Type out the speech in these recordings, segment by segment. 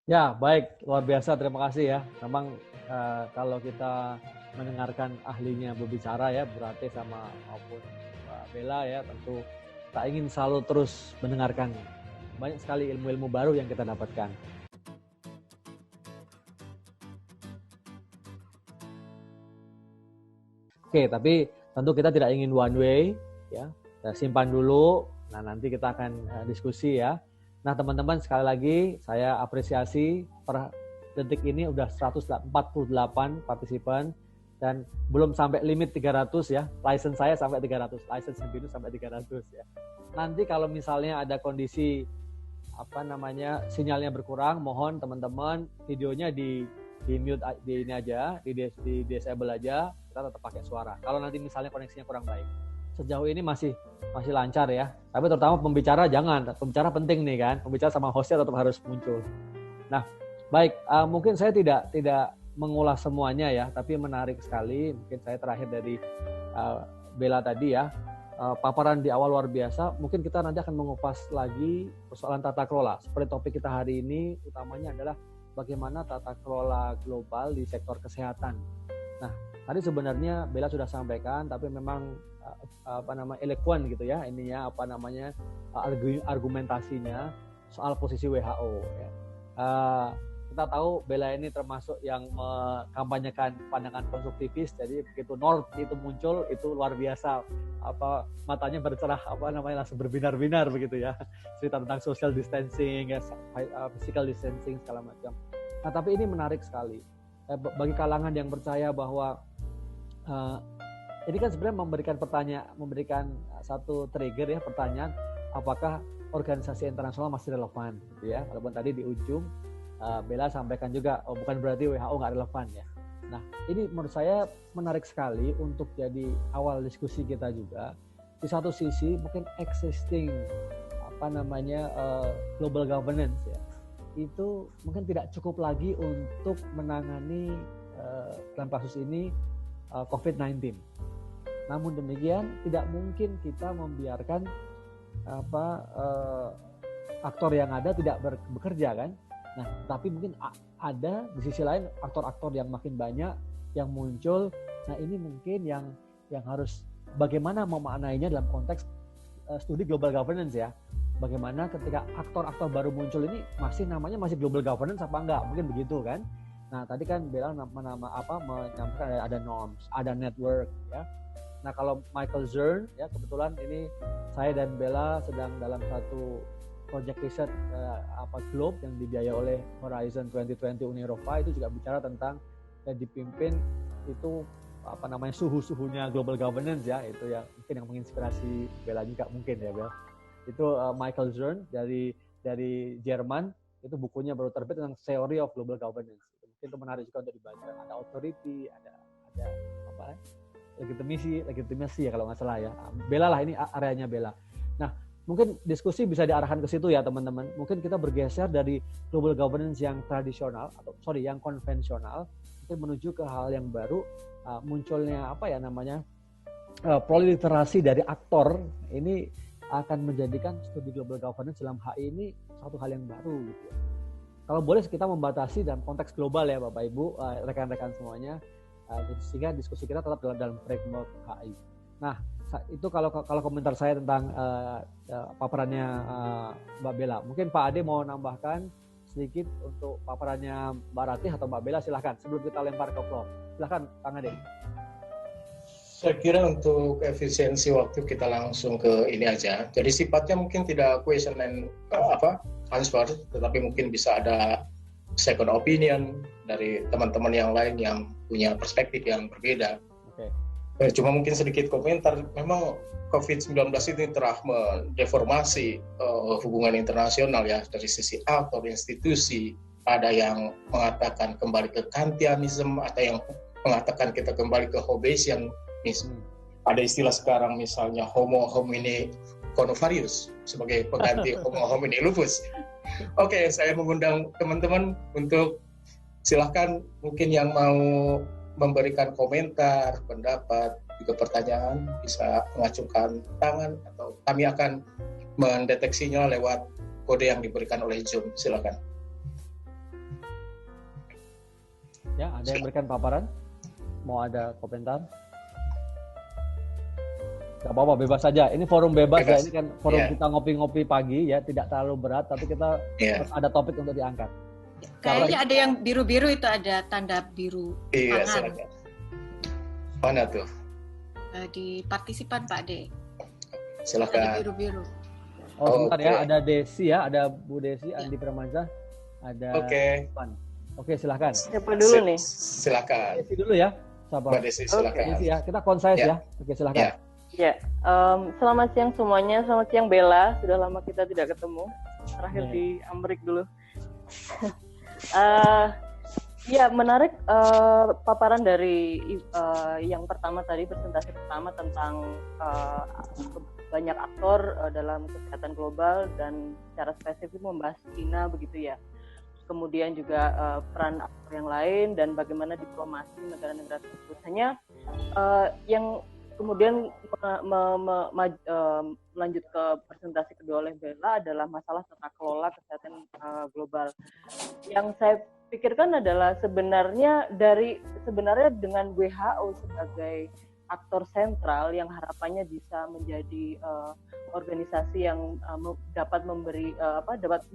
Ya, baik, luar biasa. Terima kasih ya. Memang kalau kita mendengarkan ahlinya berbicara ya, berarti sama maupun Mbak Bella ya, tentu kita ingin selalu terus mendengarkan banyak sekali ilmu-ilmu baru yang kita dapatkan. Oke, tapi tentu kita tidak ingin one way ya. Kita simpan dulu. Nah, nanti kita akan diskusi ya. Nah, teman-teman, sekali lagi saya apresiasi per detik ini udah 148 partisipan dan belum sampai limit 300 ya. License saya sampai 300, license Binus sampai 300 ya. Nanti kalau misalnya ada kondisi sinyalnya berkurang, mohon teman-teman videonya di mute, di ini aja, di disable aja, kita tetap pakai suara. Kalau nanti misalnya koneksinya kurang baik. Sejauh ini masih lancar ya. Tapi terutama pembicara jangan, pembicara penting nih kan. Pembicara sama hostnya tetap harus muncul. Nah, baik, mungkin saya tidak mengulas semuanya ya, tapi menarik sekali. Mungkin saya terakhir dari Bella tadi ya. Paparan di awal luar biasa. Mungkin kita nanti akan mengupas lagi persoalan tata kelola. Seperti topik kita hari ini, utamanya adalah bagaimana tata kelola global di sektor kesehatan. Nah, tadi sebenarnya Bella sudah sampaikan, tapi memang eloquent gitu ya, ininya argumentasinya soal posisi WHO. Ya. Kita tahu Bella ini termasuk yang mengkampanyekan pandangan konstruktivis, jadi begitu North itu muncul itu luar biasa, matanya bercerah, langsung berbinar-binar begitu ya, cerita tentang social distancing, ya, physical distancing segala macam. Nah, tapi ini menarik sekali bagi kalangan yang percaya bahwa ini kan sebenarnya memberikan satu trigger ya, pertanyaan apakah organisasi internasional masih relevan gitu ya. Walaupun tadi di ujung Bella sampaikan juga bukan berarti WHO nggak relevan ya. Nah, ini menurut saya menarik sekali untuk jadi awal diskusi kita juga. Di satu sisi mungkin existing global governance ya, itu mungkin tidak cukup lagi untuk menangani dalam kasus ini COVID-19. Namun demikian tidak mungkin kita membiarkan aktor yang ada tidak bekerja kan. Nah, tapi mungkin ada di sisi lain aktor-aktor yang makin banyak yang muncul. Nah, ini mungkin yang harus bagaimana memaknainya dalam konteks studi global governance ya. Bagaimana ketika aktor-aktor baru muncul ini namanya masih global governance apa enggak? Mungkin begitu kan. Nah, tadi kan Bella menyampaikan ada norms, ada network ya. Nah, kalau Michael Zern ya, kebetulan ini saya dan Bella sedang dalam satu project riset Globe yang dibiayai oleh Horizon 2020 Uni Eropa, itu juga bicara tentang dipimpin itu suhu-suhunya global governance ya, itu yang mungkin yang menginspirasi Bella juga mungkin ya Bella. Itu Michael Zern dari Jerman, itu bukunya baru terbit tentang Theory of Global Governance. Mungkin itu menarik juga untuk dibaca. Ada authority, ada legitimasi ya kalau nggak salah ya. Bella lah, ini areanya Bella. Nah, mungkin diskusi bisa diarahkan ke situ ya teman-teman. Mungkin kita bergeser dari global governance yang tradisional yang konvensional, mungkin menuju ke hal yang baru, munculnya proliferasi dari aktor ini akan menjadikan studi global governance dalam HI ini satu hal yang baru gitu ya. Kalau boleh kita membatasi dalam konteks global ya Bapak Ibu, rekan-rekan semuanya, sehingga diskusi kita tetap dalam framework HI. Nah, itu kalau komentar saya tentang paparannya Mbak Bella. Mungkin Pak Ade mau nambahkan sedikit untuk paparannya Mbak Ratih atau Mbak Bella, silahkan sebelum kita lempar ke floor. Silahkan Kang Ade. Saya kira untuk efisiensi waktu kita langsung ke ini aja. Jadi sifatnya mungkin tidak question and answer, tetapi mungkin bisa ada second opinion dari teman-teman yang lain yang punya perspektif yang berbeda. Okay. Cuma mungkin sedikit komentar. Memang COVID-19 ini telah mendeformasi hubungan internasional ya, dari sisi aktor institusi. Ada yang mengatakan kembali ke Kantianisme, ada yang mengatakan kita kembali ke Hobbesian. Ada istilah sekarang misalnya Homo homini conovarius sebagai pengganti Homo homini lupus. Oke, saya mengundang teman-teman untuk silahkan mungkin yang mau memberikan komentar, pendapat, juga pertanyaan bisa mengacungkan tangan atau kami akan mendeteksinya lewat kode yang diberikan oleh Zoom. Silakan. Ya, ada yang berikan paparan? Mau ada komentar? Gak apa-apa, bebas saja. Ini forum bebas ya. Ini kan forum kita ngopi-ngopi pagi ya, tidak terlalu berat, tapi kita ada topik untuk diangkat. Kayaknya ada yang biru-biru itu, ada tanda biru tangan. Mana tuh? Di partisipan Pak De. Silakan. Ada biru-biru. Oh, sebentar ya, ada Desi ya, ada Bu Desi, Andi Firmansyah, ada Pan. Oke, silakan. Siapa dulu nih? Silakan. Desi dulu ya, sahabat. Mbak Desi, silakan. Desi ya, kita concise ya. Oke, silakan. Ya, selamat siang semuanya. Selamat siang Bella. Sudah lama kita tidak ketemu. Terakhir di Amrik dulu. Ya, menarik paparan dari yang pertama tadi, presentasi pertama tentang banyak aktor dalam kesehatan global dan secara spesifik membahas China begitu ya. Kemudian juga peran aktor yang lain dan bagaimana diplomasi negara-negara tersebut. Hanya yang kemudian melanjut ke presentasi kedua oleh Bella adalah masalah tata kelola kesehatan global. Yang saya pikirkan adalah sebenarnya dengan WHO sebagai aktor sentral yang harapannya bisa menjadi organisasi yang dapat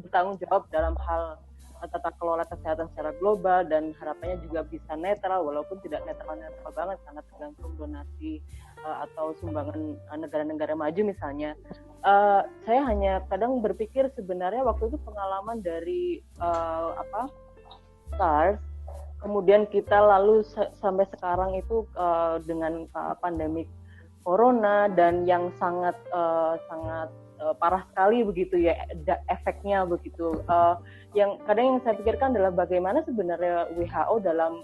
bertanggung jawab dalam hal tata kelola kesehatan secara global dan harapannya juga bisa netral, walaupun tidak netral banget, sangat tergantung donasi atau sumbangan negara-negara maju misalnya. Saya hanya kadang berpikir sebenarnya waktu itu pengalaman dari SARS, kemudian kita lalu sampai sekarang itu dengan pandemi corona dan yang sangat parah sekali begitu ya efeknya begitu. Yang kadang yang saya pikirkan adalah bagaimana sebenarnya WHO dalam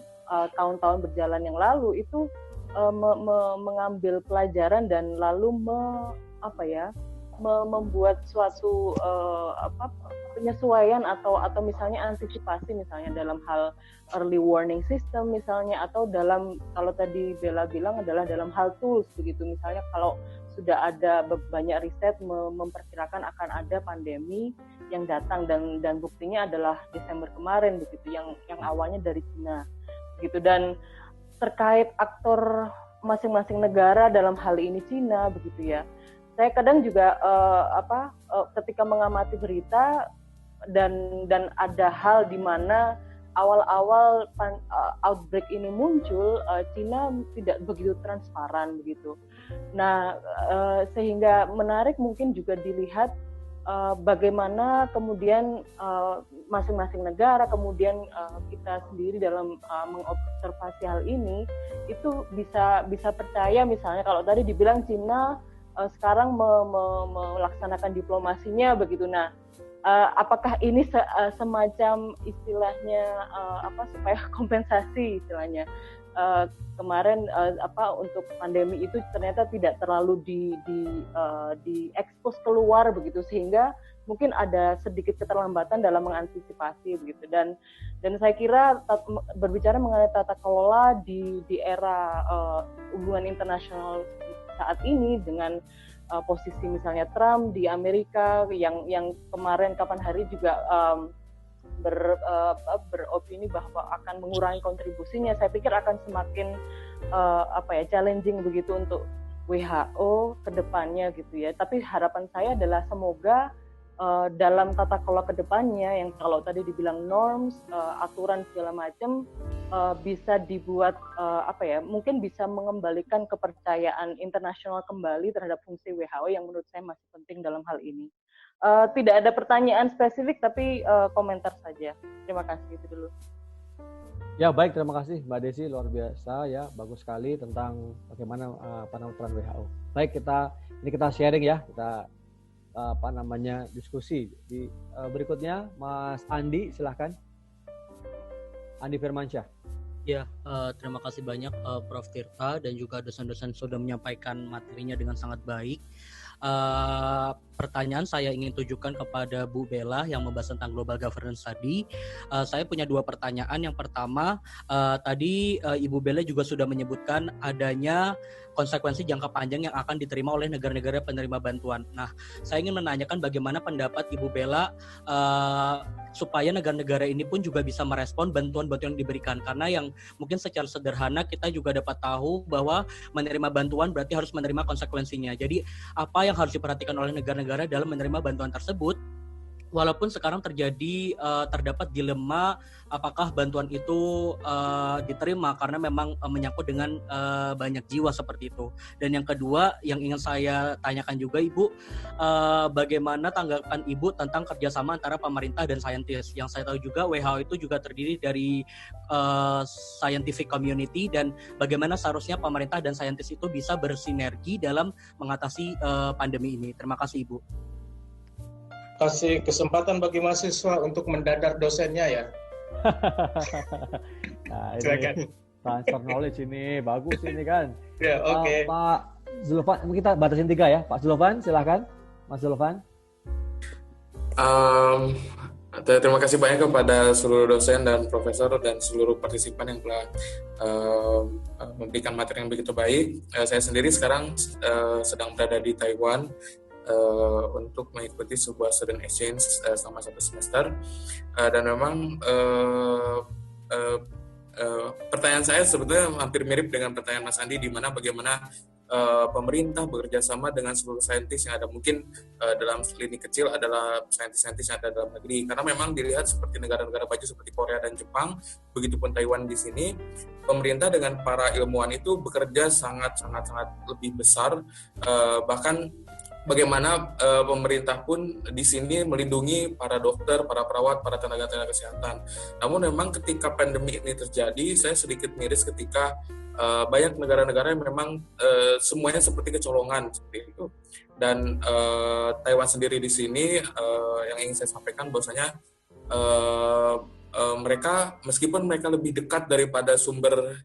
tahun-tahun berjalan yang lalu itu mengambil pelajaran dan lalu membuat suatu penyesuaian atau misalnya antisipasi misalnya dalam hal early warning system misalnya, atau dalam, kalau tadi Bella bilang adalah dalam hal tools begitu, misalnya kalau sudah ada banyak riset memperkirakan akan ada pandemi yang datang dan buktinya adalah Desember kemarin begitu, yang awalnya dari Cina gitu. Dan terkait aktor masing-masing negara dalam hal ini Cina begitu ya, saya kadang juga ketika mengamati berita dan ada hal di mana awal-awal outbreak ini muncul, Cina tidak begitu transparan begitu. Nah, sehingga menarik mungkin juga dilihat bagaimana kemudian masing-masing negara, kemudian kita sendiri dalam mengobservasi hal ini itu bisa percaya, misalnya kalau tadi dibilang Cina sekarang melaksanakan diplomasinya begitu. Nah, apakah ini semacam istilahnya supaya kompensasi istilahnya kemarin untuk pandemi itu ternyata tidak terlalu di expose keluar begitu, sehingga mungkin ada sedikit keterlambatan dalam mengantisipasi begitu. Dan saya kira berbicara mengenai tata kelola di era hubungan internasional saat ini dengan posisi misalnya Trump di Amerika yang kemarin kapan hari juga beropini bahwa akan mengurangi kontribusinya, saya pikir akan semakin challenging begitu untuk WHO ke depannya gitu ya. Tapi harapan saya adalah semoga dalam tata kelola ke depannya yang kalau tadi dibilang norms, aturan segala macam bisa dibuat mungkin bisa mengembalikan kepercayaan internasional kembali terhadap fungsi WHO yang menurut saya masih penting dalam hal ini. Tidak ada pertanyaan spesifik tapi komentar saja. Terima kasih, itu dulu. Ya, baik, terima kasih Mbak Desi, luar biasa ya, bagus sekali tentang bagaimana peran WHO. Baik, kita sharing ya, kita diskusi. Di berikutnya Mas Andi, silahkan. Andi Firmansyah. Ya, terima kasih banyak Prof. Tirta dan juga dosen-dosen sudah menyampaikan materinya dengan sangat baik. Pertanyaan saya ingin tujukan kepada Bu Bella yang membahas tentang global governance tadi. Saya punya 2 pertanyaan. Yang pertama, tadi Ibu Bella juga sudah menyebutkan adanya konsekuensi jangka panjang yang akan diterima oleh negara-negara penerima bantuan. Nah, saya ingin menanyakan bagaimana pendapat Ibu Bella supaya negara-negara ini pun juga bisa merespon bantuan-bantuan yang diberikan, karena yang mungkin secara sederhana kita juga dapat tahu bahwa menerima bantuan berarti harus menerima konsekuensinya. Jadi apa yang harus diperhatikan oleh negara-negara dalam menerima bantuan tersebut? Walaupun sekarang terdapat dilema apakah bantuan itu diterima karena memang menyangkut dengan banyak jiwa seperti itu. Dan yang kedua yang ingin saya tanyakan juga Ibu, bagaimana tanggapan Ibu tentang kerjasama antara pemerintah dan saintis? Yang saya tahu juga WHO itu juga terdiri dari scientific community, dan bagaimana seharusnya pemerintah dan saintis itu bisa bersinergi dalam mengatasi pandemi ini. Terima kasih Ibu. Kasih kesempatan bagi mahasiswa untuk mendadar dosennya ya. Nah, ini transfer knowledge ini bagus ini kan. Ya, oke. Pak Zulfan, kita batasin 3 ya. Pak Zulfan, silakan. Mas Zulfan. Terima kasih banyak kepada seluruh dosen dan profesor dan seluruh partisipan yang telah memberikan materi yang begitu baik. Saya sendiri sekarang sedang berada di Taiwan untuk mengikuti sebuah student exchange selama 1 semester, dan memang pertanyaan saya sebetulnya hampir mirip dengan pertanyaan Mas Andi, di mana bagaimana pemerintah bekerja sama dengan seluruh saintis yang ada. Mungkin dalam lini kecil adalah saintis-saintis yang ada dalam negeri, karena memang dilihat seperti negara-negara maju seperti Korea dan Jepang, begitupun Taiwan di sini, pemerintah dengan para ilmuwan itu bekerja sangat lebih besar, bahkan bagaimana pemerintah pun di sini melindungi para dokter, para perawat, para tenaga-tenaga kesehatan. Namun memang ketika pandemi ini terjadi, saya sedikit miris ketika banyak negara-negara yang memang semuanya seperti kecolongan seperti itu. Dan Taiwan sendiri di sini yang ingin saya sampaikan bahwasanya mereka, meskipun mereka lebih dekat daripada sumber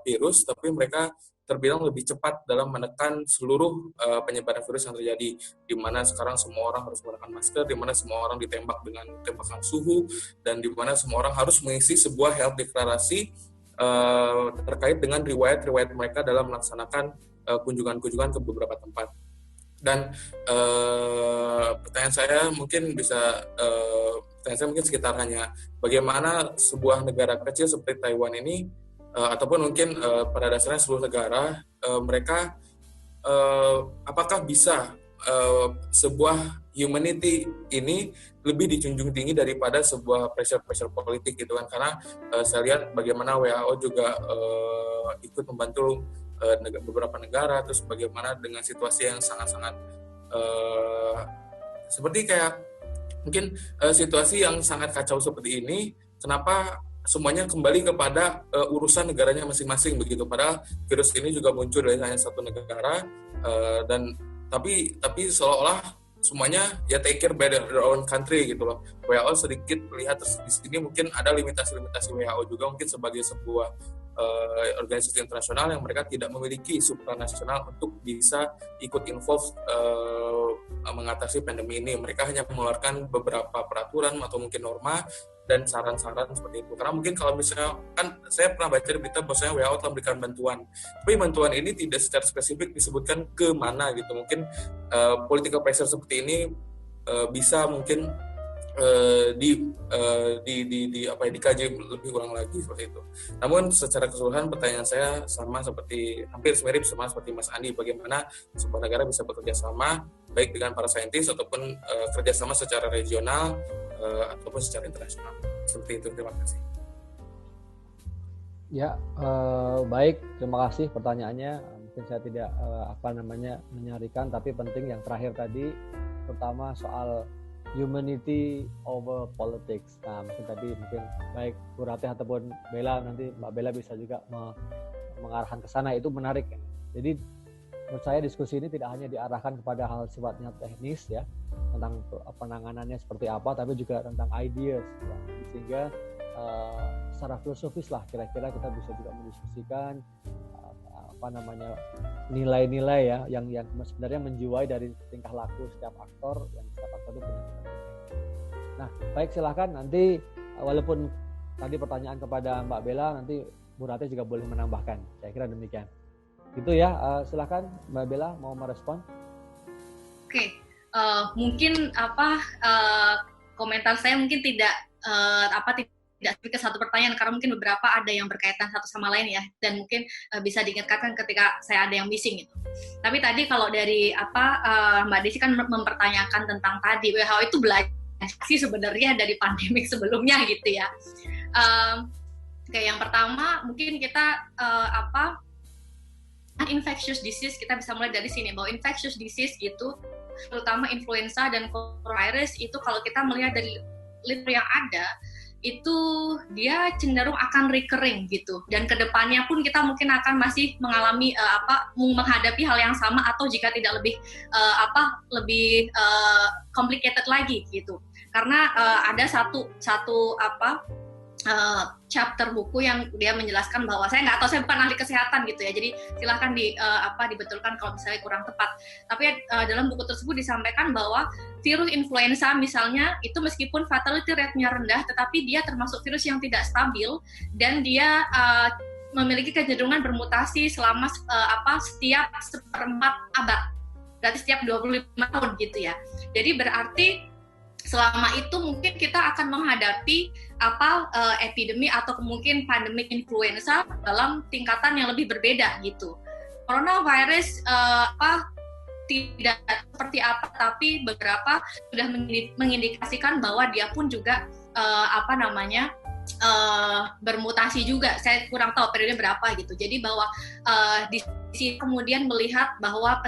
virus, tapi mereka terbilang lebih cepat dalam menekan seluruh penyebaran virus yang terjadi, di mana sekarang semua orang harus menggunakan masker, di mana semua orang ditembak dengan tembakan suhu, dan di mana semua orang harus mengisi sebuah health deklarasi terkait dengan riwayat mereka dalam melaksanakan kunjungan-kunjungan ke beberapa tempat. Dan pertanyaan saya mungkin sekitar hanya bagaimana sebuah negara kecil seperti Taiwan ini, ataupun mungkin pada dasarnya seluruh negara, mereka apakah bisa sebuah humanity ini lebih dijunjung tinggi daripada sebuah pressure politik gitu kan, karena saya lihat bagaimana WHO juga ikut membantu beberapa negara, terus bagaimana dengan situasi yang sangat-sangat seperti kayak mungkin situasi yang sangat kacau seperti ini, kenapa semuanya kembali kepada urusan negaranya masing-masing begitu, padahal virus ini juga muncul dari hanya satu negara, dan tapi seolah-olah semuanya ya take care by their own country gitu loh. WHO sedikit melihat di sini mungkin ada limitasi-limitasi WHO juga, mungkin sebagai sebuah organisasi internasional yang mereka tidak memiliki supranasional untuk bisa ikut involve mengatasi pandemi ini. Mereka hanya mengeluarkan beberapa peraturan atau mungkin norma dan saran-saran seperti itu. Karena mungkin kalau misalnya, kan saya pernah baca di berita bahwasanya WHO telah memberikan bantuan, tapi bantuan ini tidak secara spesifik disebutkan ke mana gitu. Mungkin political pressure seperti ini bisa mungkin dikaji lebih ulang lagi seperti itu. Namun secara keseluruhan pertanyaan saya hampir mirip sama seperti Mas Andi, bagaimana sebuah negara bisa bekerja sama baik dengan para saintis ataupun kerjasama secara regional ataupun secara internasional. Seperti itu. Terima kasih. Ya, baik. Terima kasih pertanyaannya. Mungkin saya tidak menyarikan, tapi penting yang terakhir tadi, terutama soal humanity over politics. Nah, mungkin baik Bu Ratih ataupun Bella, nanti Mbak Bella bisa juga mengarahkan ke sana. Itu menarik. Jadi menurut saya diskusi ini tidak hanya diarahkan kepada hal sifatnya teknis ya, tentang penanganannya seperti apa, tapi juga tentang ideas ya. Sehingga secara filosofis lah kira-kira kita bisa juga mendiskusikan nilai-nilai ya yang sebenarnya menjiwai dari tingkah laku setiap aktor, yang setiap aktor itu punya kepentingan. Nah, baik, silakan nanti, walaupun tadi pertanyaan kepada Mbak Bella, nanti Bu Ratih juga boleh menambahkan. Saya kira demikian. Gitu ya, silakan Mbak Bella mau merespon. Oke, mungkin komentar saya mungkin tidak ke satu pertanyaan, karena mungkin beberapa ada yang berkaitan satu sama lain ya, dan mungkin bisa diingatkan ketika saya ada yang missing gitu. Tapi tadi kalau dari Mbak Desi kan mempertanyakan tentang tadi WHO itu belajar sih sebenarnya dari pandemik sebelumnya gitu ya. Yang pertama mungkin kita infectious disease, kita bisa mulai dari sini bahwa infectious disease gitu, terutama influenza dan coronavirus itu kalau kita melihat dari literatur yang ada itu dia cenderung akan recurring gitu, dan kedepannya pun kita mungkin akan masih mengalami menghadapi hal yang sama atau jika tidak lebih complicated lagi gitu, karena ada satu chapter buku yang dia menjelaskan bahwa saya nggak tahu, saya bukan ahli kesehatan gitu ya, jadi silahkan dibetulkan kalau misalnya kurang tepat. Tapi dalam buku tersebut disampaikan bahwa virus influenza misalnya itu meskipun fatality rate-nya rendah, tetapi dia termasuk virus yang tidak stabil dan dia memiliki kecenderungan bermutasi selama setiap seperempat abad, berarti setiap 25 tahun gitu ya. Jadi berarti selama itu mungkin kita akan menghadapi epidemi atau mungkin pandemik influenza dalam tingkatan yang lebih berbeda gitu. Coronavirus tidak seperti apa, tapi beberapa sudah mengindikasikan bahwa dia pun juga bermutasi juga. Saya kurang tahu periode berapa gitu. Jadi bahwa di sini kemudian melihat bahwa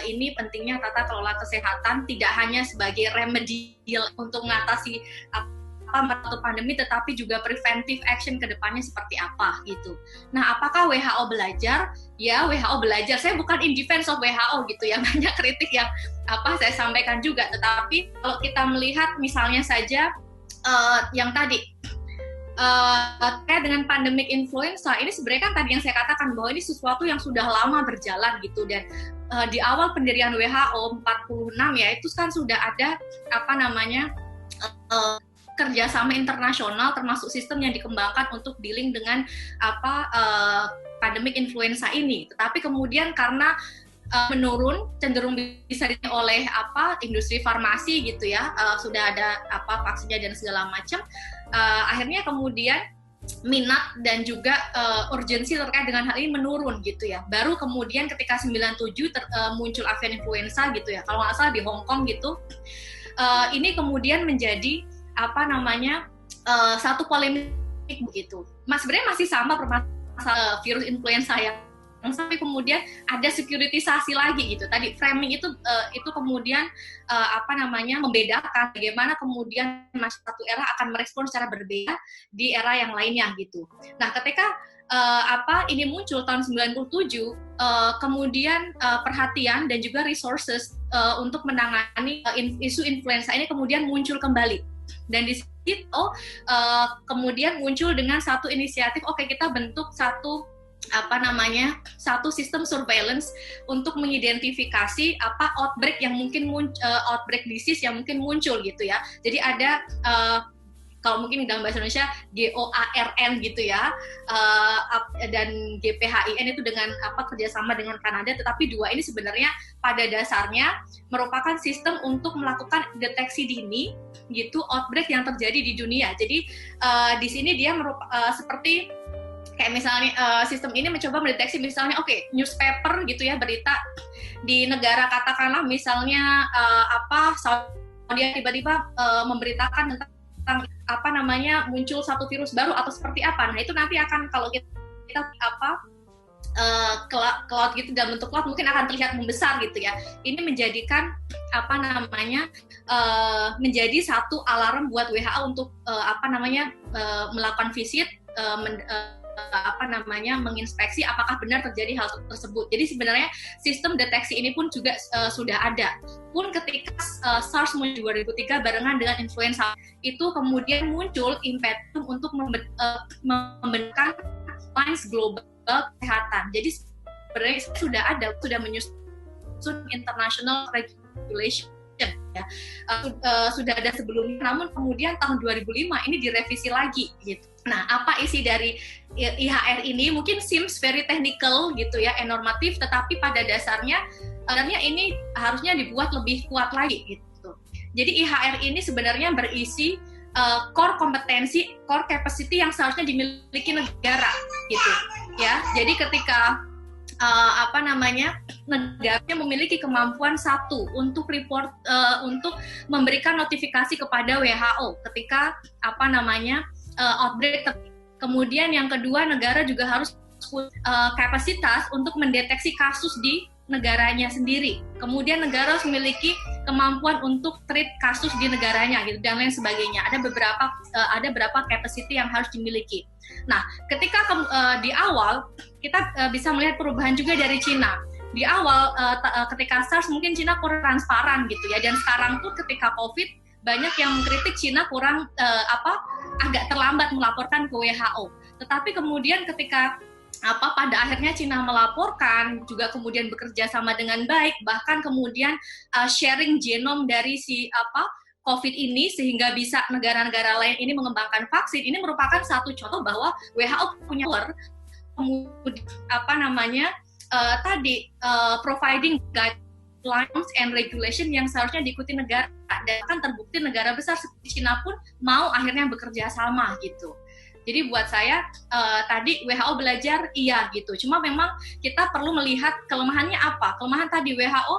ini pentingnya tata kelola kesehatan tidak hanya sebagai remedial untuk mengatasi satu pandemi, tetapi juga preventive action ke depannya seperti apa gitu. Nah, apakah WHO belajar? Ya, WHO belajar. Saya bukan in defense of WHO gitu ya, banyak kritik yang saya sampaikan juga. Tetapi kalau kita melihat misalnya saja yang tadi terkait dengan pandemik influenza, ini sebenarnya kan tadi yang saya katakan bahwa ini sesuatu yang sudah lama berjalan gitu, dan di awal pendirian WHO 46 ya itu kan sudah ada kerjasama internasional termasuk sistem yang dikembangkan untuk dealing dengan pandemik influenza ini. Tetapi kemudian karena menurun, cenderung bisa oleh industri farmasi gitu ya, sudah ada vaksinnya dan segala macam, akhirnya kemudian minat dan juga urgensi terkait dengan hal ini menurun gitu ya. Baru kemudian ketika 97 muncul avian influenza gitu ya, kalau nggak salah di Hong Kong gitu, ini kemudian menjadi satu polemik begitu. Sebenarnya masih sama permasalahan virus influenza yang tapi kemudian ada securitisasi lagi gitu. Tadi framing itu kemudian membedakan bagaimana kemudian satu era akan merespon secara berbeda di era yang lainnya gitu. Nah, ketika ini muncul tahun 97, kemudian perhatian dan juga resources untuk menangani isu influenza ini kemudian muncul kembali. Dan di situ kemudian muncul dengan satu inisiatif, kita bentuk satu sistem surveillance untuk mengidentifikasi outbreak yang mungkin outbreak disease yang mungkin muncul gitu ya. Jadi ada kalau mungkin dalam bahasa Indonesia GOARN gitu ya, dan GPHIN itu dengan kerjasama dengan Kanada, tetapi dua ini sebenarnya pada dasarnya merupakan sistem untuk melakukan deteksi dini gitu outbreak yang terjadi di dunia. Jadi di sini dia seperti kayak misalnya sistem ini mencoba mendeteksi misalnya newspaper gitu ya, berita di negara katakanlah misalnya Saudi tiba-tiba memberitakan tentang muncul satu virus baru atau seperti apa. Nah, itu nanti akan kalau kita cloud gitu dalam bentuk cloud mungkin akan terlihat membesar gitu ya. Ini menjadikan menjadi satu alarm buat WHO untuk melakukan visit, menginspeksi apakah benar terjadi hal tersebut. Jadi sebenarnya sistem deteksi ini pun juga sudah ada. Pun ketika SARS muncul 2003 barengan dengan influenza, itu kemudian muncul impetus untuk membentukkan Alliance Global Kesehatan. Jadi sebenarnya sudah menyusun international regulation ya. Sudah ada sebelumnya, namun kemudian tahun 2005 ini direvisi lagi gitu. Nah, apa isi dari IHR ini? Mungkin seems very technical gitu ya, normatif, tetapi pada dasarnya ini harusnya dibuat lebih kuat lagi gitu. Jadi IHR ini sebenarnya berisi core kompetensi, core capacity yang seharusnya dimiliki negara gitu ya. Jadi ketika negaranya memiliki kemampuan satu untuk report, untuk memberikan notifikasi kepada WHO ketika outbreak. Kemudian yang kedua, negara juga harus kapasitas untuk mendeteksi kasus di negaranya sendiri. Kemudian negara harus memiliki kemampuan untuk treat kasus di negaranya gitu dan lain sebagainya. Ada beberapa capacity yang harus dimiliki. Nah, ketika di awal kita bisa melihat perubahan juga dari Cina. Di awal ketika SARS mungkin Cina kurang transparan gitu ya, dan sekarang tuh ketika COVID banyak yang mengkritik Cina kurang agak terlambat melaporkan ke WHO. Tetapi kemudian ketika pada akhirnya Cina melaporkan, juga kemudian bekerja sama dengan baik, bahkan kemudian sharing genom dari COVID ini sehingga bisa negara-negara lain ini mengembangkan vaksin. Ini merupakan satu contoh bahwa WHO punya power, kemudian providing guidelines and regulation yang seharusnya diikuti negara, dan kan terbukti negara besar seperti Cina pun mau akhirnya bekerja sama gitu. Jadi buat saya tadi WHO belajar iya gitu, cuma memang kita perlu melihat kelemahannya apa. Kelemahan tadi WHO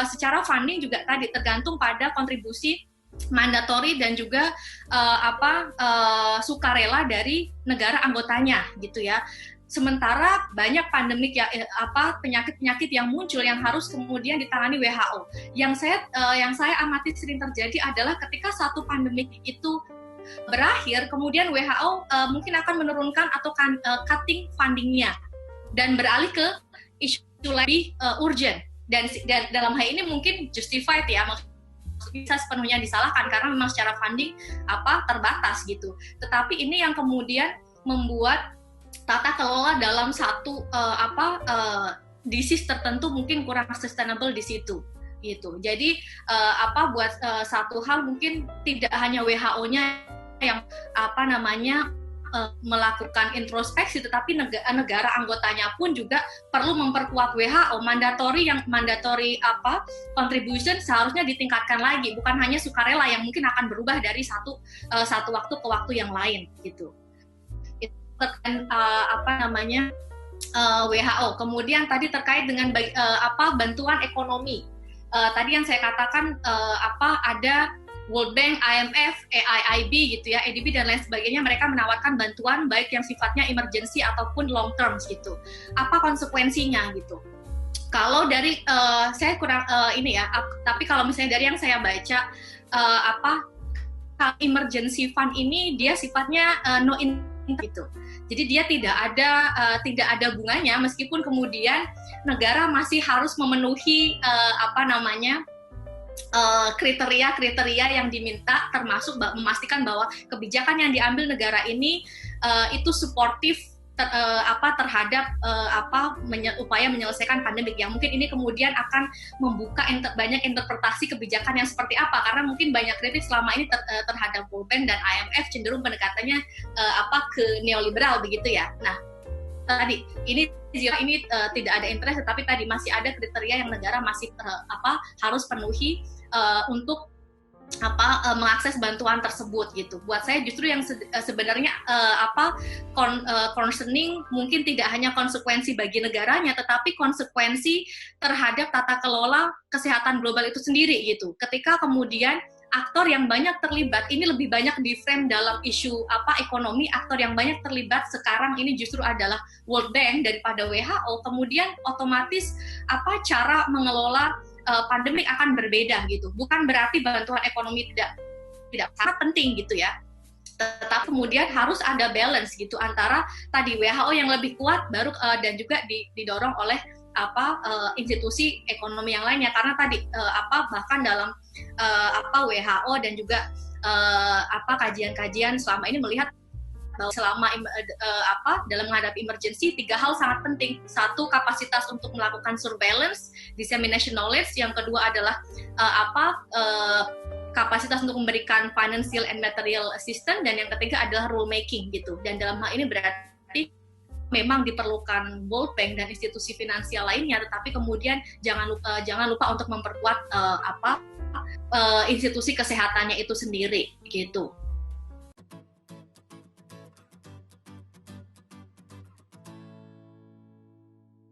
secara funding juga tadi tergantung pada kontribusi mandatori dan juga sukarela dari negara anggotanya gitu ya. Sementara banyak pandemik penyakit-penyakit yang muncul yang harus kemudian ditangani WHO. Yang saya amati sering terjadi adalah ketika satu pandemik itu berakhir, kemudian WHO mungkin akan menurunkan atau cutting fundingnya dan beralih ke isu lebih urgent. Dan dalam hal ini mungkin justified ya, bisa sepenuhnya disalahkan karena memang secara funding terbatas gitu. Tetapi ini yang kemudian membuat tata kelola dalam satu disease tertentu mungkin kurang sustainable di situ gitu. Jadi buat satu hal mungkin tidak hanya WHO-nya yang melakukan introspeksi, tetapi negara anggotanya pun juga perlu memperkuat WHO. Mandatory contribution seharusnya ditingkatkan lagi, bukan hanya sukarela yang mungkin akan berubah dari satu waktu ke waktu yang lain gitu. Itu WHO. Kemudian tadi terkait dengan bantuan ekonomi. Tadi yang saya katakan ada World Bank, IMF, AIIB gitu ya, ADB dan lain sebagainya, mereka menawarkan bantuan baik yang sifatnya emergency ataupun long term gitu. Apa konsekuensinya gitu? Kalau dari saya kurang tapi kalau misalnya dari yang saya baca emergency fund ini dia sifatnya no interest gitu. Jadi dia tidak ada bunganya, meskipun kemudian negara masih harus memenuhi kriteria yang diminta, termasuk memastikan bahwa kebijakan yang diambil negara ini itu suportif terhadap upaya menyelesaikan pandemik. Yang mungkin ini kemudian akan membuka banyak interpretasi kebijakan yang seperti apa, karena mungkin banyak kritik selama ini terhadap World Bank dan IMF cenderung pendekatannya ke neoliberal begitu ya. Nah, tadi ini tidak ada interest, tetapi tadi masih ada kriteria yang negara masih harus penuhi untuk mengakses bantuan tersebut gitu. Buat saya justru yang sebenarnya concerning mungkin tidak hanya konsekuensi bagi negaranya, tetapi konsekuensi terhadap tata kelola kesehatan global itu sendiri gitu. Ketika kemudian aktor yang banyak terlibat ini lebih banyak di frame dalam isu ekonomi, aktor yang banyak terlibat sekarang ini justru adalah World Bank daripada WHO, kemudian otomatis cara mengelola pandemik akan berbeda gitu. Bukan berarti bantuan ekonomi tidak sangat penting gitu ya, tetapi kemudian harus ada balance gitu antara tadi WHO yang lebih kuat baru dan juga didorong oleh institusi ekonomi yang lainnya, karena tadi bahkan dalam WHO dan juga kajian-kajian selama ini melihat bahwa selama dalam menghadapi emergency 3 hal sangat penting. 1, kapasitas untuk melakukan surveillance, dissemination knowledge. Yang kedua adalah kapasitas untuk memberikan financial and material assistance, dan yang ketiga adalah rule making gitu. Dan dalam hal ini berarti memang diperlukan World Bank dan institusi finansial lainnya, tetapi kemudian jangan lupa untuk memperkuat institusi kesehatannya itu sendiri gitu.